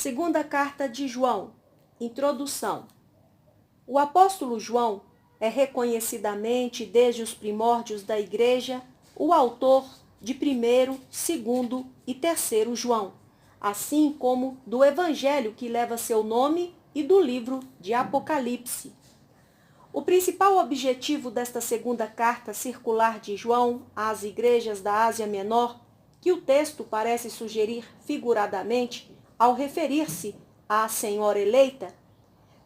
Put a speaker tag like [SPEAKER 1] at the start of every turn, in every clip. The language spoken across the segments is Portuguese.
[SPEAKER 1] Segunda carta de João. Introdução. O apóstolo João é reconhecidamente, desde os primórdios da Igreja, o autor de 1º, 2º e 3º João, assim como do Evangelho que leva seu nome e do livro de Apocalipse. O principal objetivo desta segunda carta circular de João às igrejas da Ásia Menor, que o texto parece sugerir figuradamente ao referir-se à Senhora eleita,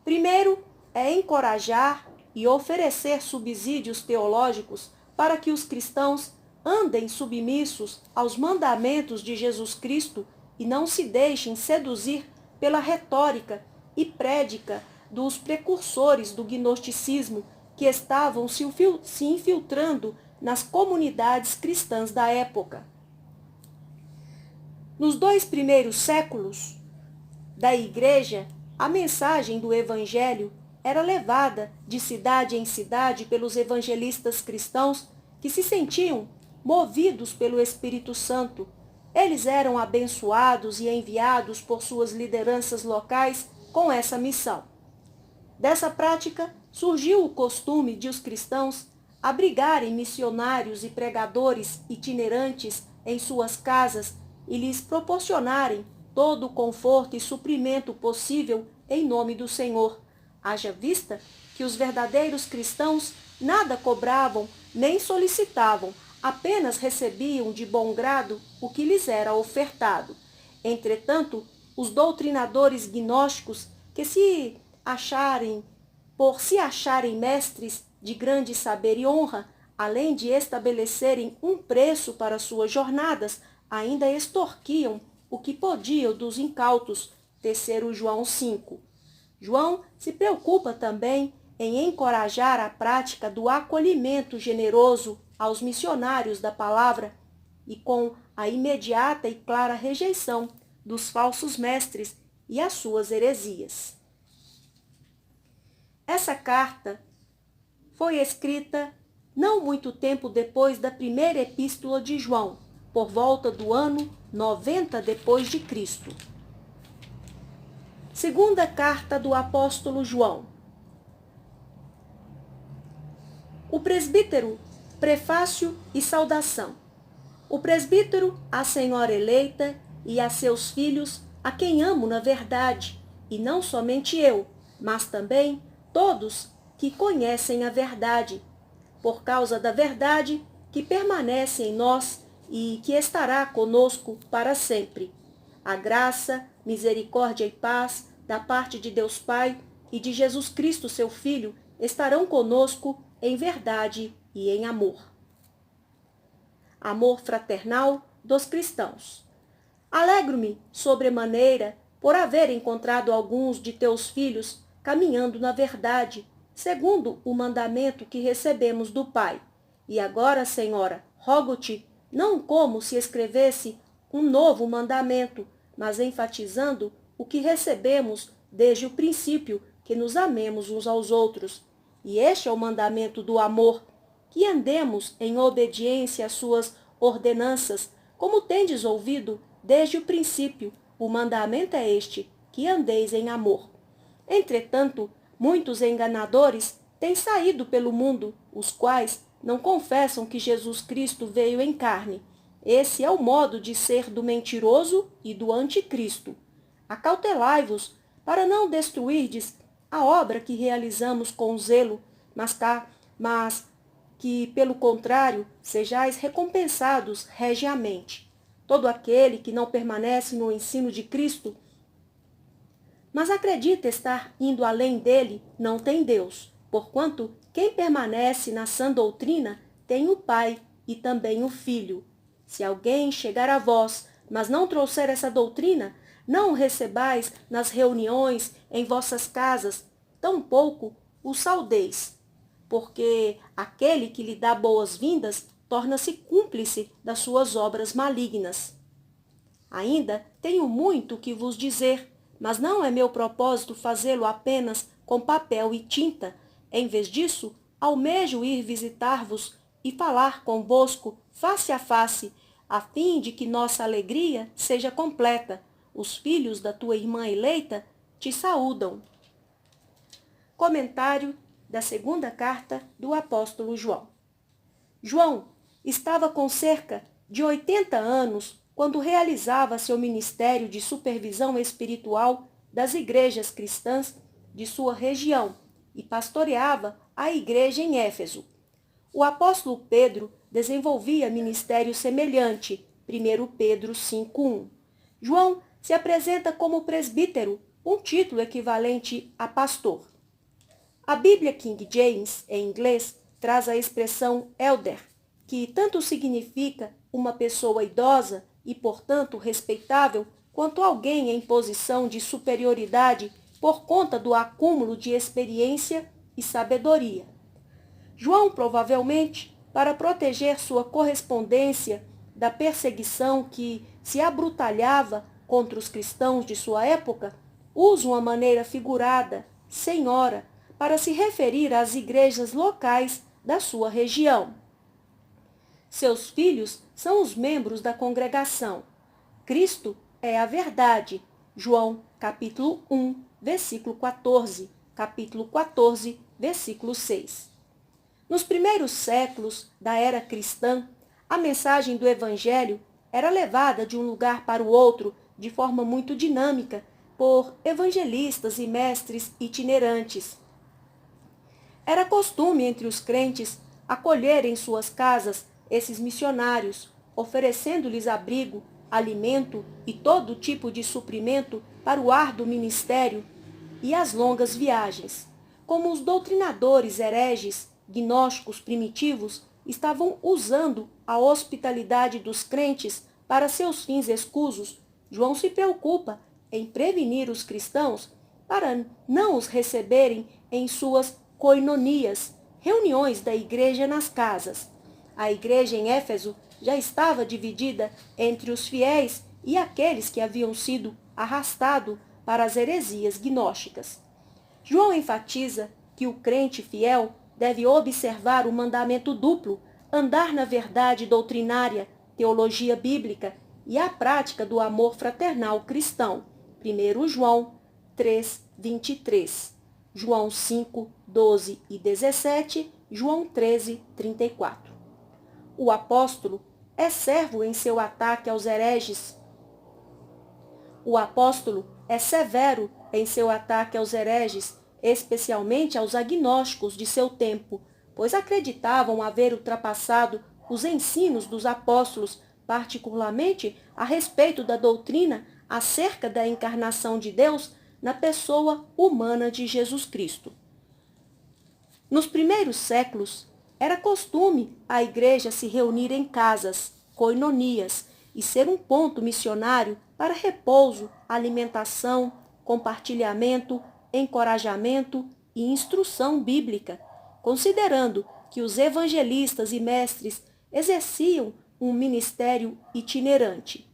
[SPEAKER 1] primeiro é encorajar e oferecer subsídios teológicos para que os cristãos andem submissos aos mandamentos de Jesus Cristo e não se deixem seduzir pela retórica e prédica dos precursores do gnosticismo que estavam se infiltrando nas comunidades cristãs da época. Nos 2 primeiros séculos da Igreja, a mensagem do Evangelho era levada de cidade em cidade pelos evangelistas cristãos que se sentiam movidos pelo Espírito Santo. Eles eram abençoados e enviados por suas lideranças locais com essa missão. Dessa prática surgiu o costume de os cristãos abrigarem missionários e pregadores itinerantes em suas casas e lhes proporcionarem todo o conforto e suprimento possível em nome do Senhor. Haja vista que os verdadeiros cristãos nada cobravam nem solicitavam, apenas recebiam de bom grado o que lhes era ofertado. Entretanto, os doutrinadores gnósticos que por se acharem mestres de grande saber e honra, além de estabelecerem um preço para suas jornadas, ainda extorquiam o que podiam dos incautos. Terceiro João 5. João se preocupa também em encorajar a prática do acolhimento generoso aos missionários da palavra e com a imediata e clara rejeição dos falsos mestres e as suas heresias. Essa carta foi escrita não muito tempo depois da primeira epístola de João, por volta do ano 90 depois de Cristo. Segunda carta do apóstolo João. O presbítero, prefácio e saudação. O presbítero, a senhora eleita e a seus filhos, a quem amo na verdade, e não somente eu, mas também todos que conhecem a verdade, por causa da verdade que permanece em nós e que estará conosco para sempre. A graça, misericórdia e paz da parte de Deus Pai e de Jesus Cristo, seu Filho, estarão conosco em verdade e em amor. Amor fraternal dos cristãos. Alegro-me sobremaneira por haver encontrado alguns de teus filhos caminhando na verdade, segundo o mandamento que recebemos do Pai. E agora, Senhora, rogo-te, não como se escrevesse um novo mandamento, mas enfatizando o que recebemos desde o princípio, que nos amemos uns aos outros. E este é o mandamento do amor, que andemos em obediência às suas ordenanças, como tendes ouvido desde o princípio. O mandamento é este, que andeis em amor. Entretanto, muitos enganadores têm saído pelo mundo, os quais não confessam que Jesus Cristo veio em carne. Esse é o modo de ser do mentiroso e do anticristo. Acautelai-vos, para não destruirdes a obra que realizamos com zelo, mas que, pelo contrário, sejais recompensados regiamente. Todo aquele que não permanece no ensino de Cristo, mas acredita estar indo além dele, não tem Deus, porquanto quem permanece na sã doutrina tem o Pai e também o Filho. Se alguém chegar a vós, mas não trouxer essa doutrina, não o recebais nas reuniões em vossas casas, tampouco o saudeis, porque aquele que lhe dá boas-vindas torna-se cúmplice das suas obras malignas. Ainda tenho muito que vos dizer, mas não é meu propósito fazê-lo apenas com papel e tinta. Em vez disso, almejo ir visitar-vos e falar convosco face a face, a fim de que nossa alegria seja completa. os filhos da tua irmã eleita, te saúdam. Comentário da segunda carta do apóstolo João. João estava com cerca de 80 anos quando realizava seu ministério de supervisão espiritual das igrejas cristãs de sua região e pastoreava a igreja em Éfeso. O apóstolo Pedro desenvolvia ministério semelhante, 1 Pedro 5:1. João se apresenta como presbítero, um título equivalente a pastor. A Bíblia King James, em inglês, traz a expressão elder, que tanto significa uma pessoa idosa e, portanto, respeitável, quanto alguém em posição de superioridade por conta do acúmulo de experiência e sabedoria. João, provavelmente, para proteger sua correspondência da perseguição que se abrutalhava contra os cristãos de sua época, usa uma maneira figurada, senhora, para se referir às igrejas locais da sua região. Seus filhos são os membros da congregação. Cristo é a verdade. João, capítulo 1, versículo 14, capítulo 14, versículo 6. Nos primeiros séculos da era cristã, a mensagem do Evangelho era levada de um lugar para o outro de forma muito dinâmica por evangelistas e mestres itinerantes. Era costume entre os crentes acolher em suas casas esses missionários, oferecendo-lhes abrigo, alimento e todo tipo de suprimento para o árduo ministério e as longas viagens. Como os doutrinadores hereges, gnósticos primitivos, estavam usando a hospitalidade dos crentes para seus fins escusos, João se preocupa em prevenir os cristãos para não os receberem em suas koinonias, reuniões da igreja nas casas. A igreja em Éfeso já estava dividida entre os fiéis e aqueles que haviam sido arrastados para as heresias gnósticas. João enfatiza que o crente fiel deve observar o mandamento duplo, andar na verdade doutrinária, teologia bíblica e a prática do amor fraternal cristão. 1 João 3, 23. João 5, 12 e 17, João 13, 34. O apóstolo é servo em seu ataque aos hereges. O apóstolo é severo em seu ataque aos hereges, especialmente aos agnósticos de seu tempo, pois acreditavam haver ultrapassado os ensinos dos apóstolos, particularmente a respeito da doutrina acerca da encarnação de Deus na pessoa humana de Jesus Cristo. Nos primeiros séculos, era costume a igreja se reunir em casas, koinonias, e ser um ponto missionário para repouso, alimentação, compartilhamento, encorajamento e instrução bíblica, considerando que os evangelistas e mestres exerciam um ministério itinerante.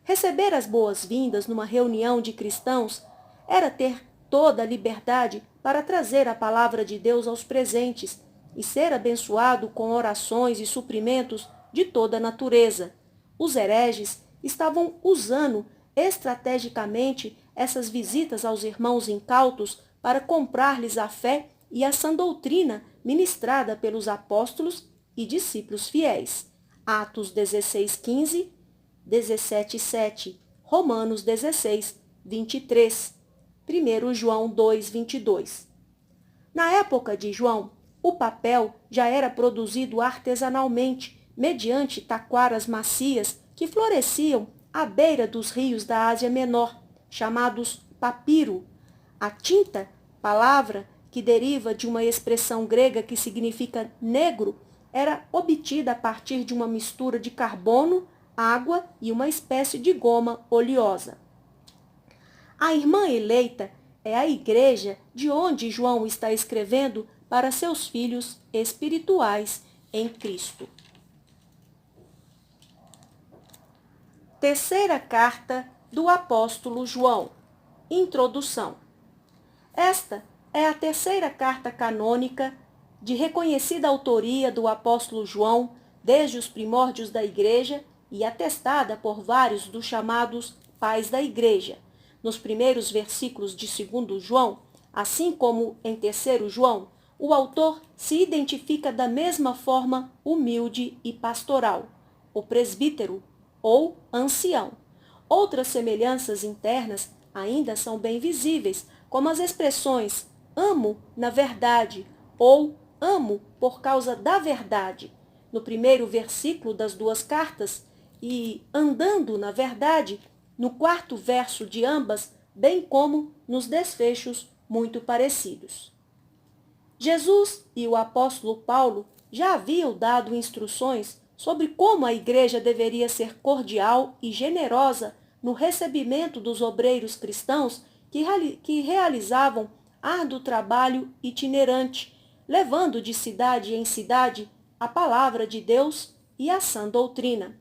[SPEAKER 1] Receber as boas-vindas numa reunião de cristãos era ter toda a liberdade para trazer a palavra de Deus aos presentes e ser abençoado com orações e suprimentos de toda a natureza. Os hereges estavam usando estrategicamente essas visitas aos irmãos incautos para comprar-lhes a fé e a sã doutrina ministrada pelos apóstolos e discípulos fiéis. Atos 16:15, 17:7, Romanos 16, 23, 1 João 2, 22. Na época de João, o papel já era produzido artesanalmente, mediante taquaras macias que floresciam à beira dos rios da Ásia Menor, chamados papiro. A tinta, palavra que deriva de uma expressão grega que significa negro, era obtida a partir de uma mistura de carbono, água e uma espécie de goma oleosa. A irmã eleita é a igreja de onde João está escrevendo para seus filhos espirituais em Cristo. Terceira carta do apóstolo João. Introdução. Esta é a terceira carta canônica de reconhecida autoria do apóstolo João desde os primórdios da igreja e atestada por vários dos chamados pais da igreja. Nos primeiros versículos de 2 João, assim como em 3 João, o autor se identifica da mesma forma humilde e pastoral, o presbítero ou ancião. Outras semelhanças internas ainda são bem visíveis, como as expressões amo na verdade ou amo por causa da verdade, no primeiro versículo das duas cartas, e andando na verdade, no quarto verso de ambas, bem como nos desfechos muito parecidos. Jesus e o apóstolo Paulo já haviam dado instruções sobre como a igreja deveria ser cordial e generosa no recebimento dos obreiros cristãos que realizavam árduo trabalho itinerante, levando de cidade em cidade a palavra de Deus e a sã doutrina.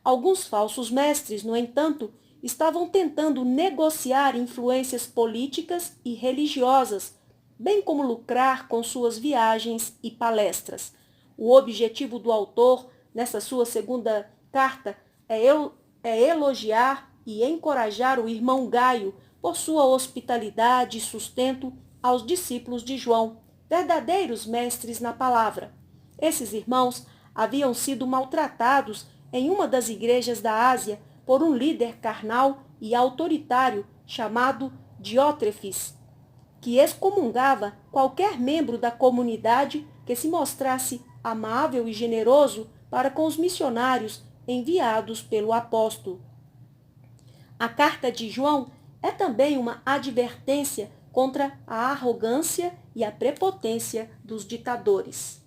[SPEAKER 1] Alguns falsos mestres, no entanto, estavam tentando negociar influências políticas e religiosas, bem como lucrar com suas viagens e palestras. O objetivo do autor, nessa sua segunda carta, é elogiar e encorajar o irmão Gaio por sua hospitalidade e sustento aos discípulos de João, verdadeiros mestres na palavra. Esses irmãos haviam sido maltratados em uma das igrejas da Ásia por um líder carnal e autoritário chamado Diótrefes, que excomungava qualquer membro da comunidade que se mostrasse amável e generoso para com os missionários enviados pelo apóstolo. A carta de João é também uma advertência contra a arrogância e a prepotência dos ditadores.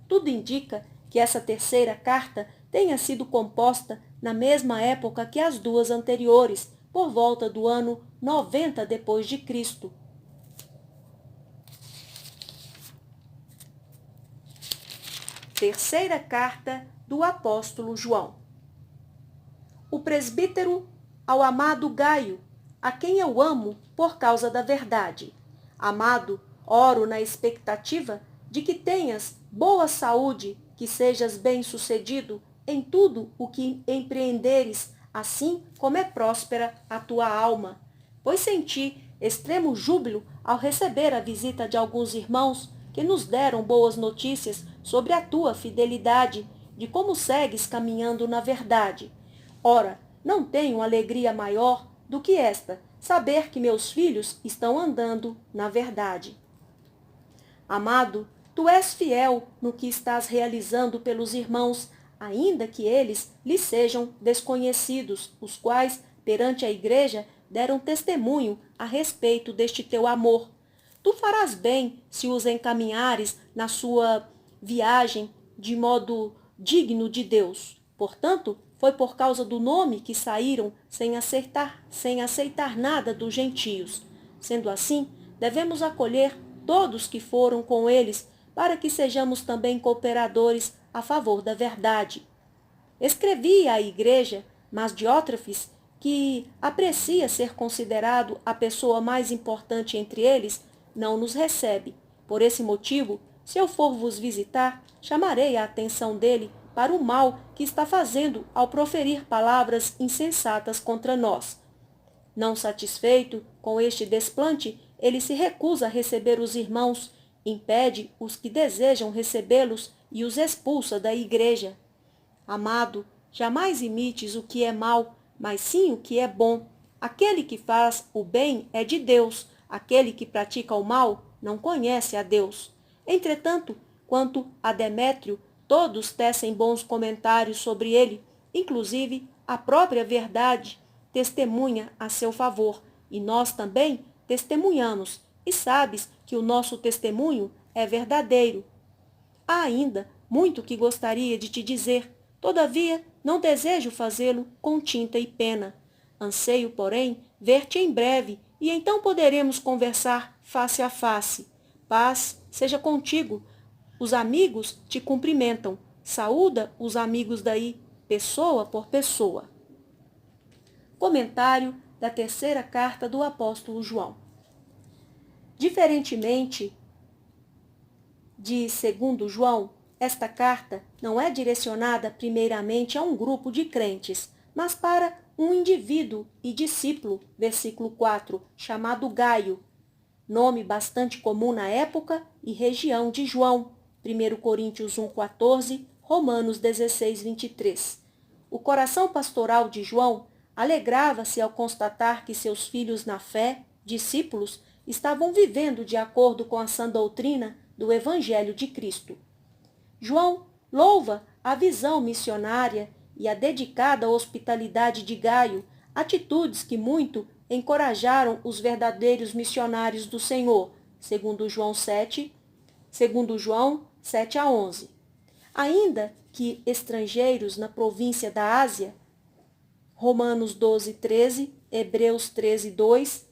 [SPEAKER 1] Tudo indica que essa terceira carta tenha sido composta na mesma época que as duas anteriores, por volta do ano 90 depois de Cristo. Terceira carta do apóstolo João. O presbítero ao amado Gaio, a quem eu amo por causa da verdade. Amado, oro na expectativa de que tenhas boa saúde, que sejas bem-sucedido em tudo o que empreenderes, assim como é próspera a tua alma. Pois senti extremo júbilo ao receber a visita de alguns irmãos que nos deram boas notícias sobre a tua fidelidade, de como segues caminhando na verdade. Ora, não tenho alegria maior do que esta, saber que meus filhos estão andando na verdade. Amado, tu és fiel no que estás realizando pelos irmãos, ainda que eles lhes sejam desconhecidos, os quais, perante a igreja, deram testemunho a respeito deste teu amor. Tu farás bem se os encaminhares na sua viagem de modo digno de Deus. Portanto, foi por causa do nome que saíram sem aceitar nada dos gentios. Sendo assim, devemos acolher todos que foram com eles, para que sejamos também cooperadores a favor da verdade. Escrevi à igreja, mas Diótrefes, que aprecia ser considerado a pessoa mais importante entre eles, não nos recebe. Por esse motivo, se eu for vos visitar, chamarei a atenção dele para o mal que está fazendo ao proferir palavras insensatas contra nós. Não satisfeito com este desplante, ele se recusa a receber os irmãos, impede os que desejam recebê-los e os expulsa da igreja. Amado, jamais imites o que é mal, mas sim o que é bom. Aquele que faz o bem é de Deus, aquele que pratica o mal não conhece a Deus. Entretanto, quanto a Demétrio, todos tecem bons comentários sobre ele, inclusive a própria verdade testemunha a seu favor, e nós também testemunhamos, e sabes que o nosso testemunho é verdadeiro. Há ainda muito que gostaria de te dizer, todavia não desejo fazê-lo com tinta e pena. Anseio, porém, ver-te em breve, e então poderemos conversar face a face. Paz seja contigo. Os amigos te cumprimentam. Saúda os amigos daí, pessoa por pessoa. Comentário da terceira carta do apóstolo João. Diferentemente de 2 João, esta carta não é direcionada primeiramente a um grupo de crentes, mas para um indivíduo e discípulo, versículo 4, chamado Gaio, nome bastante comum na época e região de João, 1 Coríntios 1,14, Romanos 16, 23. O coração pastoral de João alegrava-se ao constatar que seus filhos na fé, discípulos, estavam vivendo de acordo com a sã doutrina do Evangelho de Cristo. João louva a visão missionária e a dedicada hospitalidade de Gaio, atitudes que muito encorajaram os verdadeiros missionários do Senhor, segundo João 7 a 11. Ainda que estrangeiros na província da Ásia, Romanos 12, 13, Hebreus 13, 2,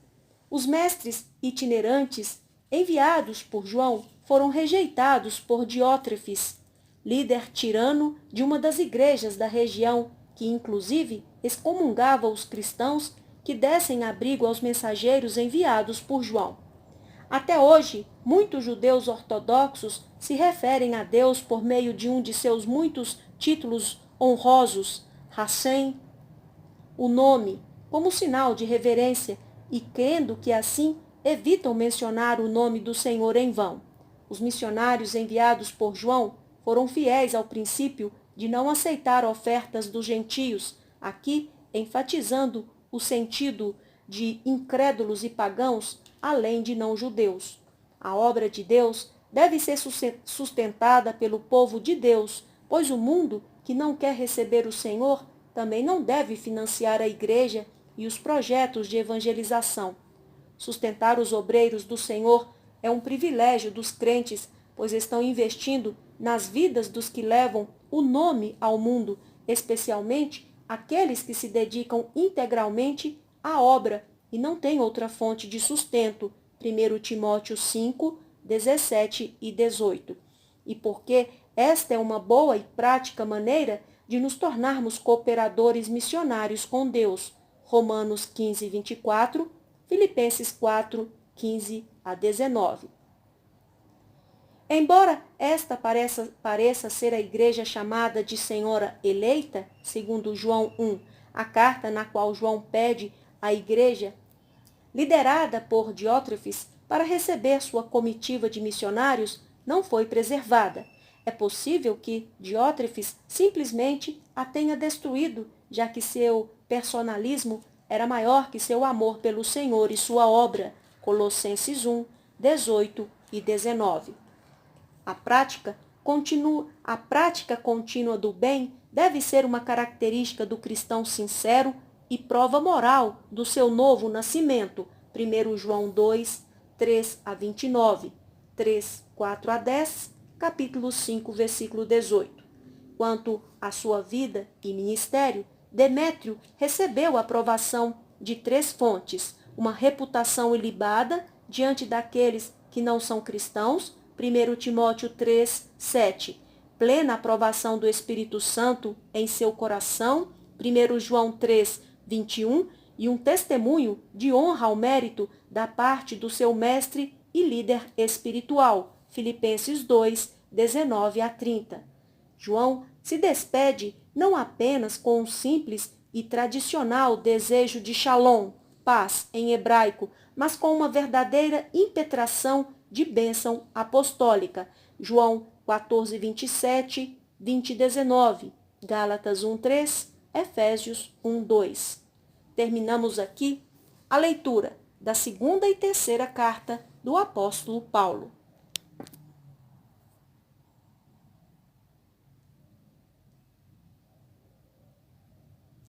[SPEAKER 1] os mestres itinerantes enviados por João foram rejeitados por Diótrefes, líder tirano de uma das igrejas da região, que inclusive excomungava os cristãos que dessem abrigo aos mensageiros enviados por João. Até hoje, muitos judeus ortodoxos se referem a Deus por meio de um de seus muitos títulos honrosos, Hashem, o nome, como sinal de reverência, e crendo que assim evitam mencionar o nome do Senhor em vão. Os missionários enviados por João foram fiéis ao princípio de não aceitar ofertas dos gentios, aqui enfatizando o sentido de incrédulos e pagãos, além de não-judeus. A obra de Deus deve ser sustentada pelo povo de Deus, pois o mundo que não quer receber o Senhor também não deve financiar a igreja e os projetos de evangelização. Sustentar os obreiros do Senhor é um privilégio dos crentes, pois estão investindo nas vidas dos que levam o nome ao mundo, especialmente aqueles que se dedicam integralmente à obra e não têm outra fonte de sustento. 1 Timóteo 5, 17 e 18. E porque esta é uma boa e prática maneira de nos tornarmos cooperadores missionários com Deus. Romanos 15, 24, Filipenses 4, 15 a 19. Embora esta pareça ser a igreja chamada de Senhora Eleita, segundo João 1, a carta na qual João pede à igreja, liderada por Diótrefes, para receber sua comitiva de missionários, não foi preservada. É possível que Diótrefes simplesmente a tenha destruído, já que seu personalismo era maior que seu amor pelo Senhor e sua obra. Colossenses 1, 18 e 19. A prática contínua do bem deve ser uma característica do cristão sincero e prova moral do seu novo nascimento. 1 João 2, 3 a 29, 3, 4 a 10, capítulo 5, versículo 18. Quanto à sua vida e ministério, Demétrio recebeu a aprovação de 3 fontes: uma reputação ilibada diante daqueles que não são cristãos, 1 Timóteo 3, 7, plena aprovação do Espírito Santo em seu coração, 1 João 3, 21, e um testemunho de honra ao mérito da parte do seu mestre e líder espiritual, Filipenses 2, 19 a 30. João se despede não apenas com um simples e tradicional desejo de shalom, paz em hebraico, mas com uma verdadeira impetração de bênção apostólica. João 14, 27, 20 e 19, Gálatas 1, 3, Efésios 1, 2. Terminamos aqui a leitura da 2ª e 3ª carta do apóstolo Paulo.